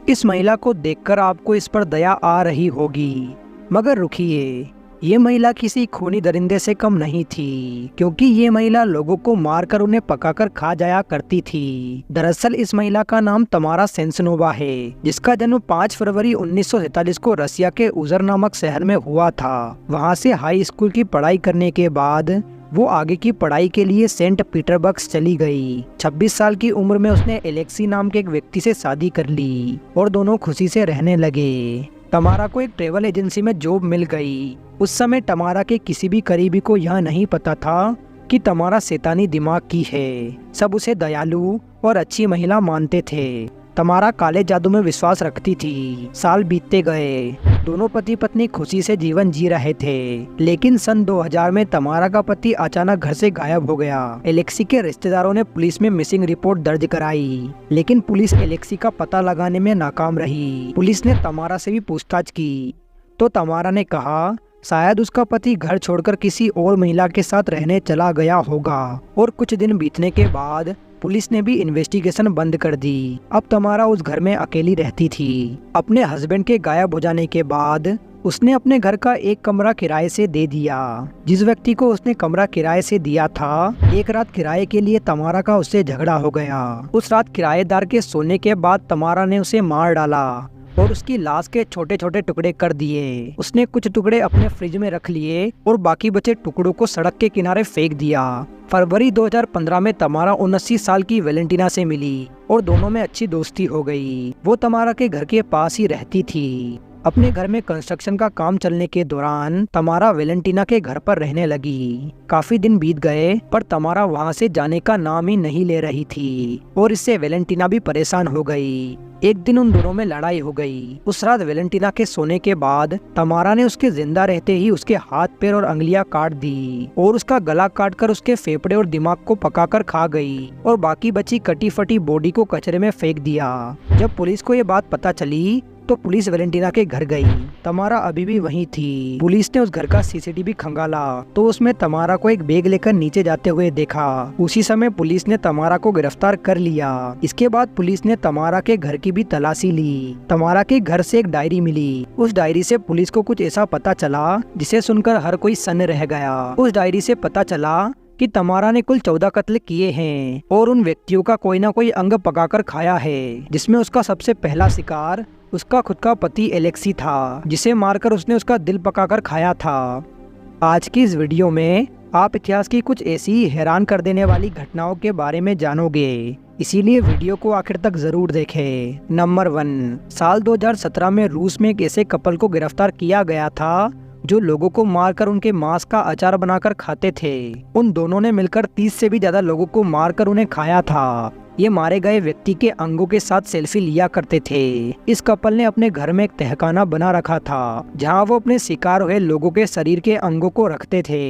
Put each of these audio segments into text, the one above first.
इस महिला को देखकर आपको इस पर दया आ रही होगी, मगर रुकिए, ये महिला किसी खूनी दरिंदे से कम नहीं थी, क्योंकि ये महिला लोगों को मारकर उन्हें पकाकर खा जाया करती थी। दरअसल इस महिला का नाम तमारा सेंसनोवा है, जिसका जन्म 5 फरवरी 1947 को रसिया के उजर नामक शहर में हुआ था। वहाँ से हाई स्कूल की पढ़ाई करने के बाद वो आगे की पढ़ाई के लिए सेंट पीटर्सबर्ग चली गई। 26 साल की उम्र में उसने एलेक्सी नाम के एक व्यक्ति से शादी कर ली और दोनों खुशी से रहने लगे। तमारा को एक ट्रेवल एजेंसी में जॉब मिल गई। उस समय तमारा के किसी भी करीबी को यह नहीं पता था कि तमारा शैतानी दिमाग की है। सब उसे दयालु और अच्छी महिला मानते थे। तमारा काले जादू में विश्वास रखती थी। साल बीतते गए, दोनों पति पत्नी खुशी से जीवन जी रहे थे। लेकिन सन 2000 में तमारा का पति अचानक घर से गायब हो गया। एलेक्सी के रिश्तेदारों ने पुलिस में मिसिंग रिपोर्ट दर्ज कराई, लेकिन पुलिस एलेक्सी का पता लगाने में नाकाम रही। पुलिस ने तमारा से भी पूछताछ की तो तमारा ने कहा शायद उसका पति घर छोड़कर किसी और महिला के साथ रहने चला गया होगा। और कुछ दिन बीतने के बाद पुलिस ने भी इन्वेस्टिगेशन बंद कर दी। अब तमारा उस घर में अकेली रहती थी। अपने हस्बैंड के गायब हो जाने के बाद उसने अपने घर का एक कमरा किराए से दे दिया। जिस व्यक्ति को उसने कमरा किराए से दिया था, एक रात किराए के लिए तमारा का उससे झगड़ा हो गया। उस रात किराएदार के सोने के बाद तमारा ने उसे मार डाला और उसकी लाश के छोटे छोटे टुकड़े कर दिए। उसने कुछ टुकड़े अपने फ्रिज में रख लिए और बाकी बचे टुकड़ों को सड़क के किनारे फेंक दिया। फरवरी 2015 में तमारा 79 साल की वेलेंटिना से मिली और दोनों में अच्छी दोस्ती हो गई। वो तमारा के घर के पास ही रहती थी। अपने घर में कंस्ट्रक्शन का काम चलने के दौरान तमारा वेलेंटिना के घर पर रहने लगी। काफी दिन बीत गए पर तमारा वहां से जाने का नाम ही नहीं ले रही थी और इससे वेलेंटिना भी परेशान हो गई। एक दिन उन दोनों में लड़ाई हो गई। उस रात वेलेंटिना के सोने के बाद तमारा ने उसके जिंदा रहते ही उसके हाथ पैर और अंगुलियां काट दी और उसका गला काटकर उसके फेफड़े और दिमाग को पकाकर खा गई और बाकी बची कटी फटी बॉडी को कचरे में फेंक दिया। जब पुलिस को ये बात पता चली तो पुलिस वेलेंटिना के घर गई। तमारा अभी भी वहीं थी। पुलिस ने उस घर का सीसीटीवी खंगाला तो उसमें तमारा को एक बैग लेकर नीचे जाते हुए देखा। उसी समय पुलिस ने तमारा को गिरफ्तार कर लिया। इसके बाद पुलिस ने तमारा के घर की भी तलाशी ली। तमारा के घर से एक डायरी मिली। उस डायरी से पुलिस को कुछ ऐसा पता चला जिसे सुनकर हर कोई सन्न रह गया। उस डायरी से पता चला कि तमारा ने कुल 14 कत्ल किए हैं और उन व्यक्तियों का कोई ना कोई अंग पकाकर खाया है, जिसमें उसका सबसे पहला शिकार उसका खुद का पति एलेक्सी था, जिसे मारकर उसने उसका दिल पकाकर खाया था। आज की इस वीडियो में आप इतिहास की कुछ ऐसी हैरान कर देने वाली घटनाओं के बारे में जानोगे, इसीलिए वीडियो को आखिर तक जरूर देखें। नंबर 1, साल 2017 में रूस में एक ऐसे कपल को गिरफ्तार किया गया था जो लोगों को मारकर उनके मांस का अचार बनाकर खाते थे। उन दोनों ने मिलकर 30 से भी ज्यादा लोगों को मारकर उन्हें खाया था। ये मारे गए व्यक्ति के अंगों के साथ सेल्फी लिया करते थे। इस कपल ने अपने घर में एक तहखाना बना रखा था जहां वो अपने शिकार हुए लोगों के शरीर के अंगों को रखते थे।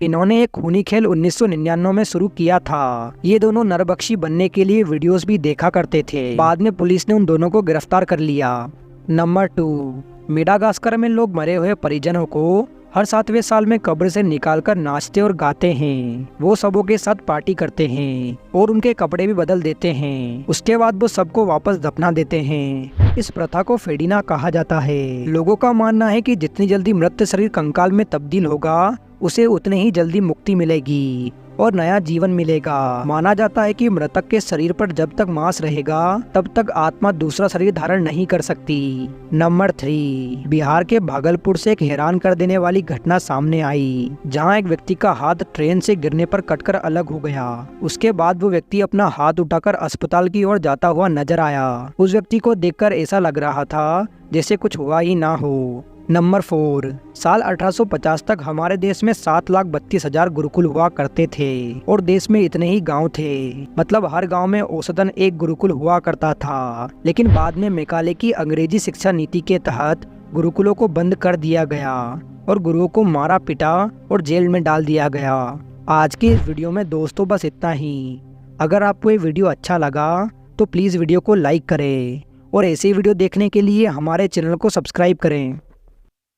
इन्होंने एक खूनी खेल 1999 में शुरू किया था। ये दोनों नरबख्शी बनने के लिए वीडियोस भी देखा करते थे। बाद में पुलिस ने उन दोनों को गिरफ्तार कर लिया। नंबर 2, मेडागास्कर में लोग मरे हुए परिजनों को हर 7वें साल में कब्र से निकालकर नाचते और गाते हैं। वो सबों के साथ पार्टी करते हैं और उनके कपड़े भी बदल देते हैं। उसके बाद वो सबको वापस दफना देते हैं। इस प्रथा को फेडिना कहा जाता है। लोगों का मानना है कि जितनी जल्दी मृत शरीर कंकाल में तब्दील होगा उसे उतने ही जल्दी मुक्ति मिलेगी और नया जीवन मिलेगा। माना जाता है कि मृतक के शरीर पर जब तक मांस रहेगा तब तक आत्मा दूसरा शरीर धारण नहीं कर सकती। नंबर 3, बिहार के भागलपुर से एक हैरान कर देने वाली घटना सामने आई, जहां एक व्यक्ति का हाथ ट्रेन से गिरने पर कटकर अलग हो गया। उसके बाद वो व्यक्ति अपना हाथ उठाकर अस्पताल की ओर जाता हुआ नजर आया। उस व्यक्ति को देखकर ऐसा लग रहा था जैसे कुछ हुआ ही ना हो। नंबर 4, साल 1850 तक हमारे देश में 7,32,000 गुरुकुल हुआ करते थे और देश में इतने ही गांव थे। मतलब हर गांव में औसतन एक गुरुकुल हुआ करता था। लेकिन बाद में मैकाले की अंग्रेजी शिक्षा नीति के तहत गुरुकुलों को बंद कर दिया गया और गुरुओं को मारा पिटा और जेल में डाल दिया गया। आज की इस वीडियो में दोस्तों बस इतना ही। अगर आपको ये वीडियो अच्छा लगा तो प्लीज़ वीडियो को लाइक करें और ऐसे वीडियो देखने के लिए हमारे चैनल को सब्सक्राइब करें।